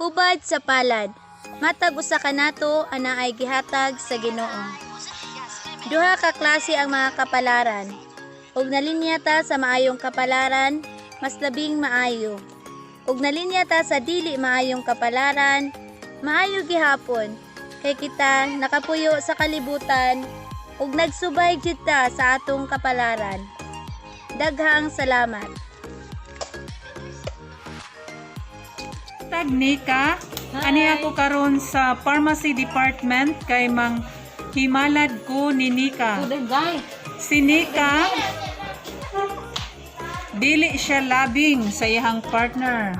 Hubad sa palad, matag usa ka nato ana ay gihatag sa Ginoo. Duha ka klase ang mga kapalaran. Ug nalinya ta sa maayong kapalaran, mas labing maayo. Ug nalinya ta sa dili maayong kapalaran, maayo gihapon. Kay kita nakapuyo sa kalibutan ug nagsubay jud ta sa atong kapalaran. Daghang salamat. Nika, ani ako karon sa pharmacy department kay mang himalad ko ni Nika. Si Nika, dili siya labing sa iyang partner.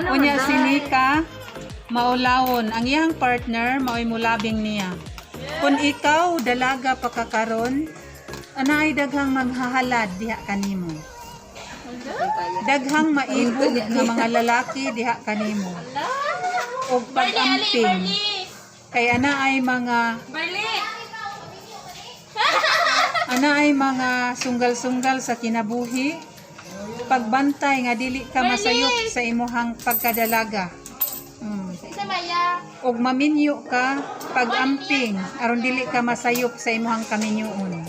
Unya si Nika, maulawon ang iyang partner mao'y mulabing niya. Kung ikaw dalaga pa ka karon, ana ay daghang maghahalad diha kanimo. Daghang maibog nga mga lalaki diha kanimo. Og pag-amping kay ana ay mga sunggal-sunggal sa kinabuhi. Pagbantay nga dili ka masayop sa imuhang pagkadalaga. Og maminyo ka pag-amping aron dili ka masayop sa imuhang kaminyoon.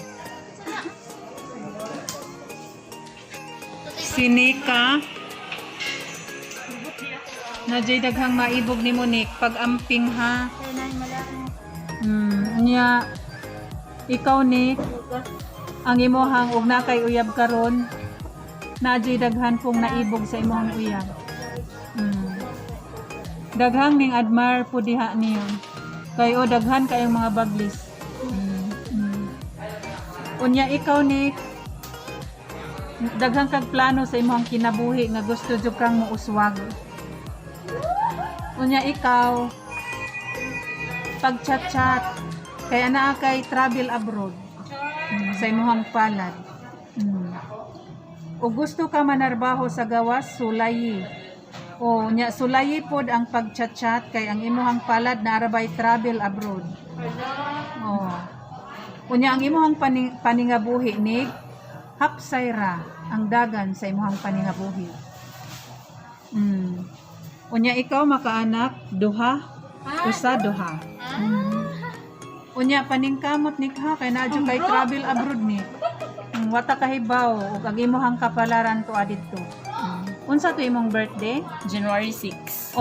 Si Nika, na jay daghang maibog ni Monique pag-amping ha. Nya ikaw Nick, ang imuhang ug nakay uyab karon, na jay daghan pong naibog sa imuhang uyab. Daghang ning admire po diha niyo. Kay o daghan kayong mga baglis. Unya ikaw Nick, daghang kag plano sa imong kinabuhi nga gusto jud kang muuswag. Unya ikaw pag-chat-chat kay ana kay travel abroad sa imong palad. O gusto ka manarbaho sa gawas sulayi. O nya sulayi pod ang pag-chat-chat kay ang imong palad na arabay travel abroad. Unya ang imong paningabuhi nig hapsayra ang dagan sa imong paningabuhi. Unya ikaw makaanak duha, usa duha. Unya paningkamot ni ka kay nadyo kay travel abroad ni. Wata kahibaw ug ang imong kapalaran to adito. Unsa to imong birthday? January 6.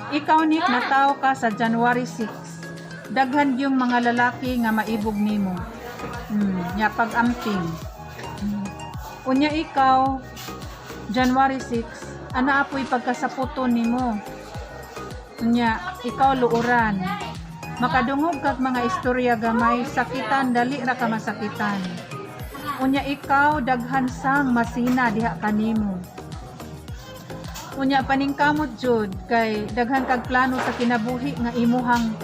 Ikaw Nick nataw ka sa January 6. Daghan yung mga lalaki nga maibog nimo. Nya pag-amping. Unya ikaw, January 6, ana apoy pagkasaputon nimo. Unya, ikaw luuran. Makadungog kag mga istorya gamay, sakitan, dali ra ka masakitan. Unya ikaw, daghan sang masina diha kanimo. Unya, paningkamot jud, kay daghan kag plano sa kinabuhi nga imuhang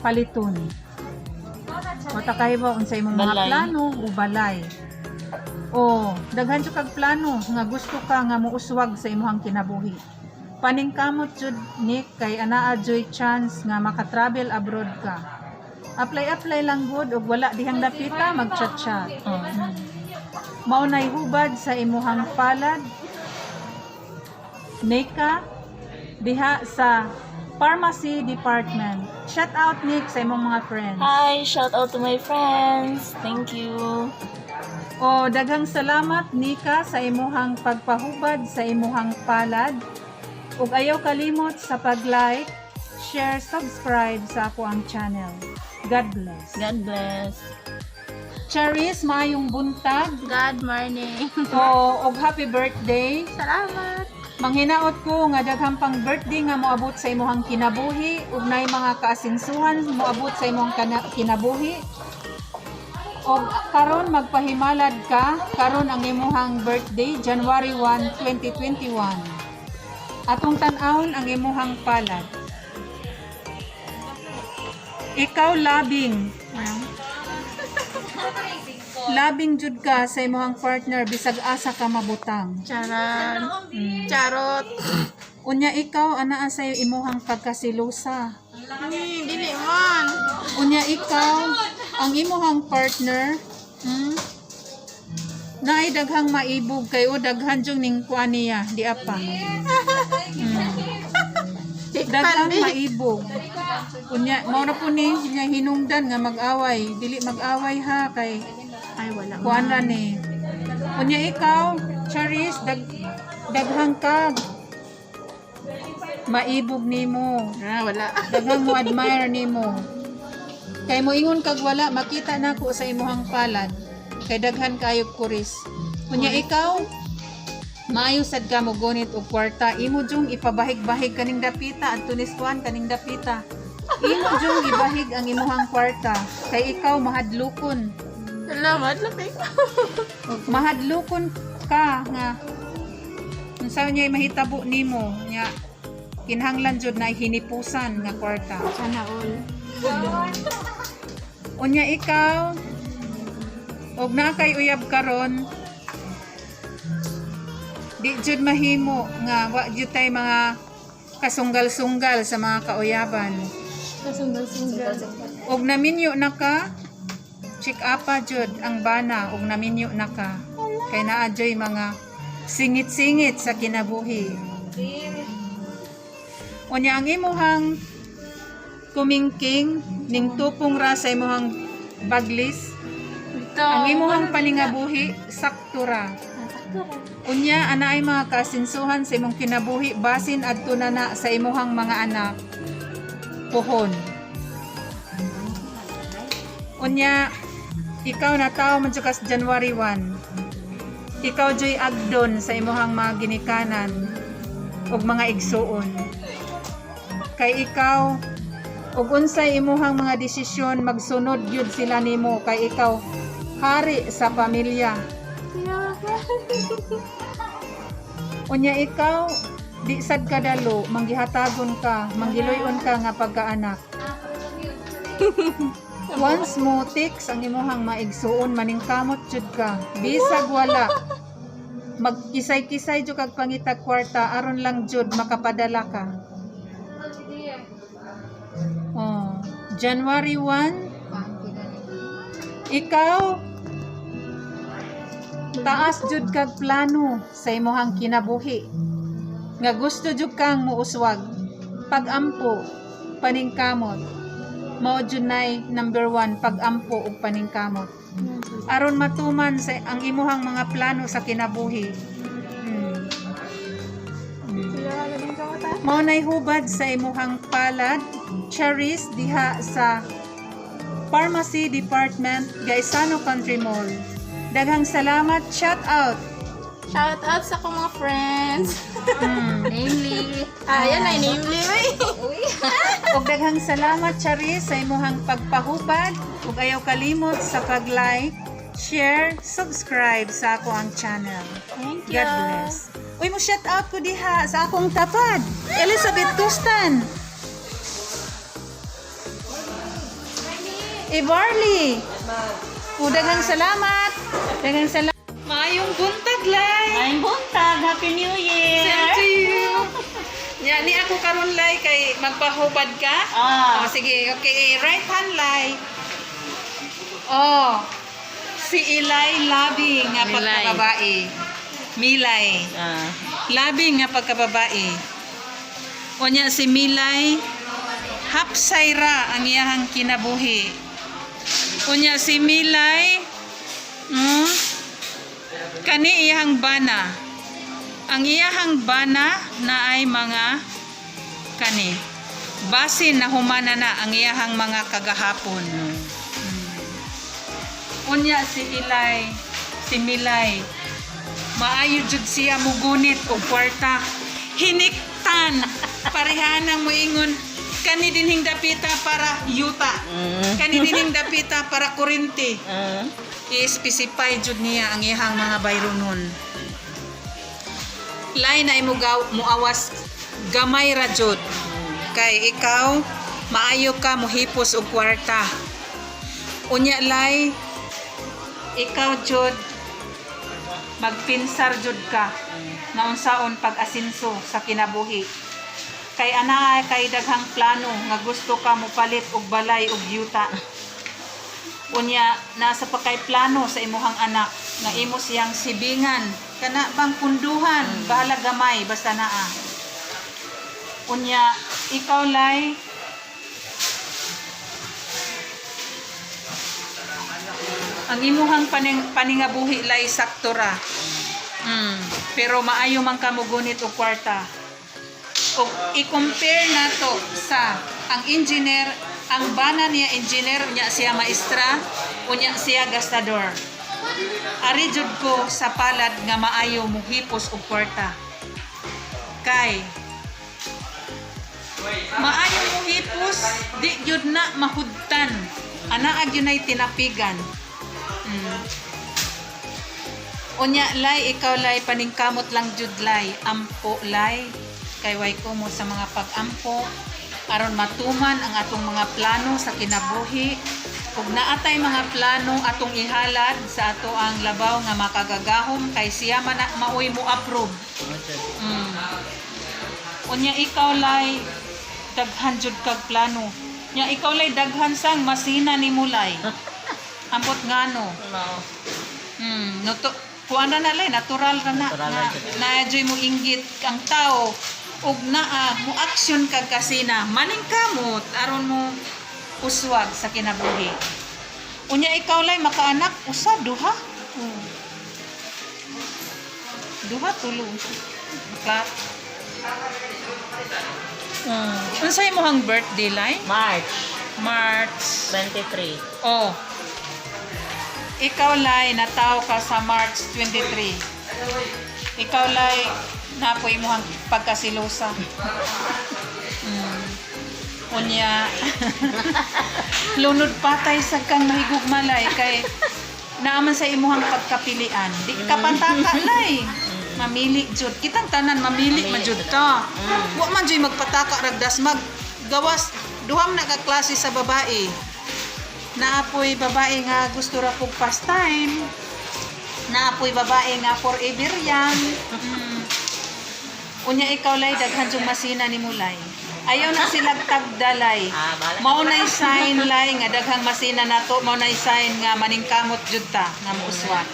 paliton. Wata kahibaw unsay imong mga plano o balay. Daghan jud kag plano nga gusto ka nga muuswag sa imong kinabuhi. Paningkamot jud Nick kay anaa joy chance nga maka-travel abroad ka. Apply lang gud ug wala dihang dapita mag-chat-chat. Maunay hubad sa imong palad. Nika diha sa pharmacy department. Shout out Nick sa imong mga friends. Hi, shout out to my friends. Thank you. Daghang salamat Nika sa imuhang pagpahubad sa imuhang palad. Ug ayaw kalimot sa pag-like, share, subscribe sa ako ang channel. God bless. God bless. Charis, maayong buntag. Good morning. Ug happy birthday. Salamat. Manghinaot ko nga daghang pang birthday nga moabot sa imuhang kinabuhi ug nay mga kaasinsuhan moabot sa imong kinabuhi. O karon magpahimalad ka, karon ang imuhang birthday January 1, 2021. Atong tan-awon ang imuhang palad. Ikaw labing. Labing jud ka sa imuhang partner bisag asa ka mabutang. Charot. Unya ikaw ana sa imuhang pagkasilusa. Dili man. Unya ikaw ang imuhang partner naay daghang maibog kay o daghan jung ning kuan niya di apa. daghang maibog. Unya mao na po ni niya hinungdan nga mag-away, dili mag-away ha kay Ay, wala. kuan ra ni. Unya ikaw, Charis, daghang kag maibog nimo. Wala. Daghang mo admire nimo. Kay mo ingon kag wala makita nako sa imuhang palad. Kay daghan kayo kuris. Unya ikaw, maayo sad ka mo gunit og kwarta. Imo jung ipabahig-bahig kaning dapita at tuniskuan kaning dapita. Imo jung ibahig ang imuhang kwarta. Kay ikaw mahadlukon. Salamat, lapik. Mahadlukon ka nga unsa niya mahitabo nimo nya kinahanglan jud na hinipusan nga kwarta. Sana all. Unya ikaw og na kay uyab karon di jud mahimo nga wa jud tay mga kasunggal-sunggal sa mga kauyaban. Kasunggal-sunggal. Og naminyo na ka check apa jud ang bana og naminyo na ka kay naa joy mga singit-singit sa kinabuhi. Unya ang imuhang kumingking ning tupong ra sa imuhang baglis Ito. ang imuhang paningabuhi sakto ra. Unya anaay mga kasinsuhan sa imong kinabuhi basin adto na sa imuhang mga anak pohon. Unya ikaw na tao man jud kas January 1. Ikaw joy agdon sa imuhang mga ginikanan ug mga igsuon. Kay ikaw ug unsay imuhang mga desisyon magsunod gyud sila nimo kay ikaw hari sa pamilya. Unya ikaw di sad kadalo manggihatagon ka, manggiloy-on ka nga pagkaanak. Once mo tiks ang imuhang maigsuon maningkamot jud ka. Bisag wala. Magkisay-kisay jud kag pangitag kwarta aron lang jud makapadala ka. Oh, January 1. Ikaw taas jud kag plano sa imuhang kinabuhi. Nga gusto jud kang muuswag. Pag-ampo, paningkamot. Mao jud nay number 1 pag-ampo ug paningkamot. Aron matuman sa ang imuhang mga plano sa kinabuhi. Mao nay hubad sa imuhang palad, Charis diha sa Pharmacy Department, Gaisano Country Mall. Daghang salamat, shout out. Shout out sa akong mga friends. Namely, Ayan ay namely. Ug daghang salamat, Charis, sa imuhang pagpahubad ug ayaw kalimot sa pag-like, share, subscribe sa ako ang channel. Thank you. God bless. Uy, mo shout out ko diha sa akong tapad, Elizabeth Tustan. Barley. Daghang salamat. Daghang salamat. Maayong buntag, Lai. Ay, buntag. Happy New Year. Same to you. Nya ni ako karon Lai kay magpahubad ka. Ah. Oh, sige, okay. Right hand Lai. Oh. Si Ilay Labing nga Milay. pagkababae. Milay. Labing nga pagkababae. O nya si Milay hapsayra ang iyahang kinabuhi. O nya si Milay kani iyahang bana. Ang iyahang bana na ay mga kani. Basin na humana na ang iyahang mga kagahapon. Unya si Ilay, si Milay, maayo jud siya mugunit og kwarta. Hiniktan. Parehanang moingon kani dinhing dapita para yuta. Kani dinhing dapita para kurinti. I-specify jud niya ang iyang mga bayronon. Lay na muawas gamay ra jud. Kay ikaw maayo ka mohipos og kwarta. Unya lay ikaw jud magpinsar jud ka na unsaon pag-asinso sa kinabuhi. Kay ana kay daghang plano nga gusto ka mopalit og balay og yuta. Unya nasa pa kay plano sa imuhang anak nga imo siyang sibingan kana bang punduhan bahala gamay basta naa. Unya ikaw lay ang imuhang paningabuhi lay saktora. Pero maayo man kamo gunit og kwarta. O i-compare nato sa ang engineer, ang bana niya engineer, unya siya maestra, unya siya gastador. Ari jud ko sa palad nga maayo mo hipos og kwarta. Kay maayo mo hipos, di jud na mahudtan. Ana ag yun ay tinapigan. Unya lay, ikaw lay, paningkamot lang jud lay, ampo lay, kay way ko mo sa mga pag-ampo, aron matuman ang atong mga plano sa kinabuhi, ug naatay mga plano atong ihalad sa ato ang labaw nga makagagahom, kay siya man maoy mo approve. Unya ikaw lay, daghan jud kag plano. Nya ikaw lay daghan sang masina ni mulay. Ambot ngano. No to kuan na lay natural ra na naadyoy mo inggit ang tao ug naa mo action kag kasina maning kamot aron mo uswag sa kinabuhi. Unya ikaw lay makaanak usa duha. Duha tulo. Ka. Unsay imong birthday lay? March 23. Oh. Ikaw lay nataw ka sa March 23. Ikaw lay napoy mo ang pagkasilosa. Unya lunod patay sa kang mahigugmalay kay naaman sa imuhang pagkapilian. Di ka pataka lay. Mamili jud. Kitang tanan mamili man jud ta. Wa man jud magpataka ragdas maggawas duham na ka klase sa babae. Naapoy babae nga gusto ra kog pastime. Naapoy babae nga forever yan. Unya ikaw lay daghan jung masina ni mulay. Ayaw na sila tagdalay. Mao nay sign lay nga daghang masina nato, mao nay sign nga maningkamot jud ta nga muuswat.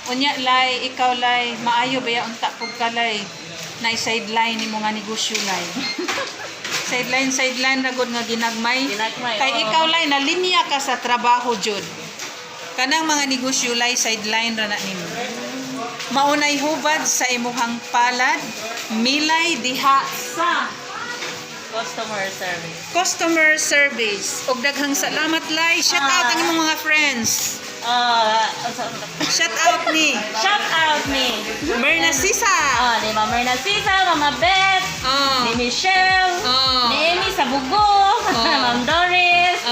Unya lay ikaw lay maayo baya unta pug kalay. Nay sideline nimo nga negosyo lay. Sideline ragod nga ginagmay. Kay ikaw lay nalinya ka sa trabaho jud. Kanang mga negosyo lay sideline ra na nimo. Maunay hubad sa imuhang palad, milay diha sa customer service. Og daghang salamat lay. Shout out ang imong mga friends. Shout out ni Merna Sisa. Ni Mama Narcisa, Mama Beth, ni Michelle, ni Amy sa Bugo, Ma'am Doris,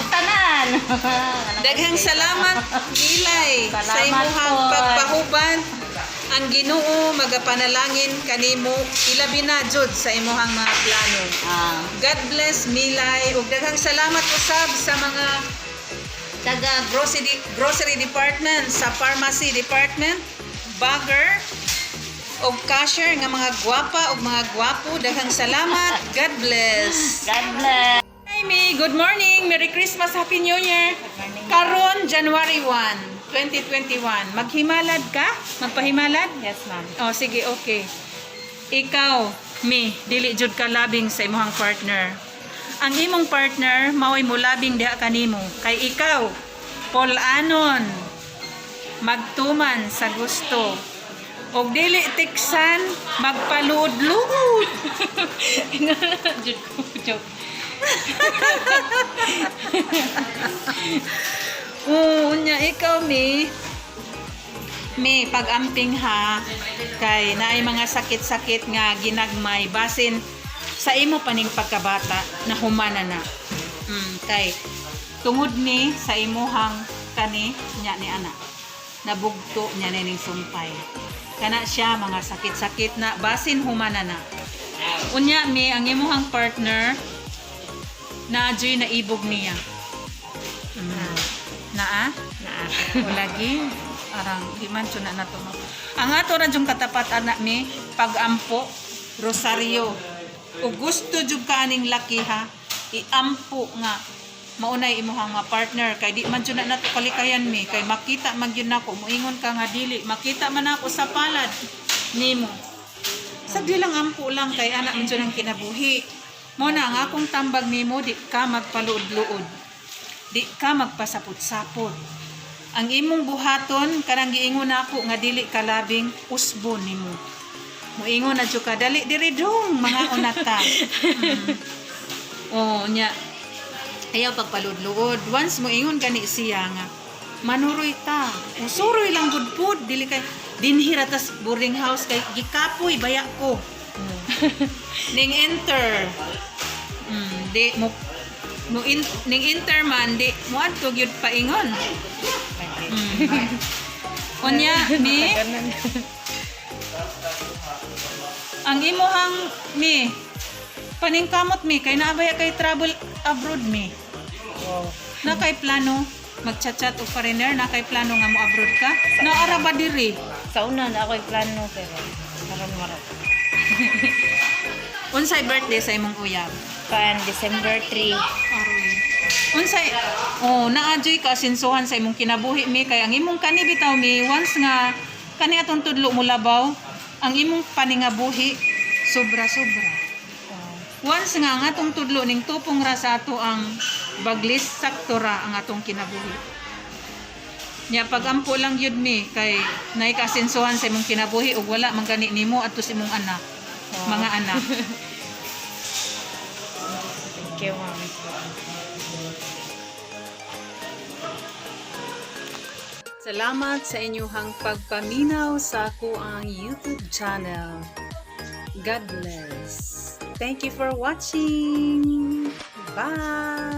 tanan. Daghang salamat milay sa imong pagpahuban. Ang Ginoo magapanalangin kanimo ilabi na jud sa imong mga plano. God bless milay ug daghang salamat usab sa mga taga grocery department, sa pharmacy department, bagger o cashier nga mga gwapa o mga gwapo. Daghang salamat. God bless. God bless. Hi Mi, good morning. Merry Christmas, Happy New Year. Karon January 1, 2021. Maghimalad ka? Magpahimalad? Yes, ma'am. Oh, sige, okay. Ikaw, Mi, dili jud ka labing sa imong partner. Ang imong partner maoy mulabing diha kanimo kay ikaw pol-anon magtuman sa gusto og dili tiksan magpaluod-luod. Joke. Unya ikaw mi pag-amping ha kay naay mga sakit-sakit nga ginagmay basin sa imo paning pagkabata na humana na. Kay tungod ni sa imuhang kani nya ni ana. Nabugto nya ning sumpay. Kana siya mga sakit-sakit na basin humana na. Unya mi ang imuhang partner na adyoy na ibog niya. Naa? O lagi arang di man na nato. Ang ato ra jung katapat anak mi pag-ampo rosaryo. O gusto jud ka aning laki ha, iampo nga maunay imuhang mga partner kay di man jud na nato kalikayan mi kay makita man gyud nako moingon ka nga dili makita man ako sa palad nimo Sagdi lang ampo lang kay anak man jud ang kinabuhi. Mo na ang akong tambag nimo, di ka magpaluod-luod. Di ka magpasapot-sapot. Ang imong buhaton kanang giingon nako nga dili ka labing usbon nimo. Muingon na jud ka dali diri dong mga unata. Oh, nya. Ayaw pagpaluod-luod. Once moingon gani siya nga manuroy ta. Usuroy lang budpud dili kay dinhira tas boarding house kay gikapoy baya ko. Ning enter. Di mo ning enter man di mo adto gyud paingon. Onya mi ang imuhang mi paningkamot mi kay naabaya kay travel abroad mi. Na kay plano magchat-chat o foreigner na kay plano nga mo abroad ka? Naara ba diri? Sa una na ako'y plano pero maram-maram. Unsay birthday sa imong uyab? Kan December 3. Aroy. Unsay naajoy ka sinsuhan sa imong kinabuhi mi kay ang imong kani bitaw mi once nga kani atong tudlo mo labaw ang imong paningabuhi sobra-sobra. Once nga ang atong tudlo ning tupong ra sa ato ang baglis sakto ra ang atong kinabuhi. Nya pagampo lang yun mi kay nay kasensuhan sa imong kinabuhi ug wala man gani nimo adto sa imong anak. Mga anak. Thank you, ma'am. Salamat sa inyong pagpaminaw sa ako ang YouTube channel. God bless. Thank you for watching. Bye.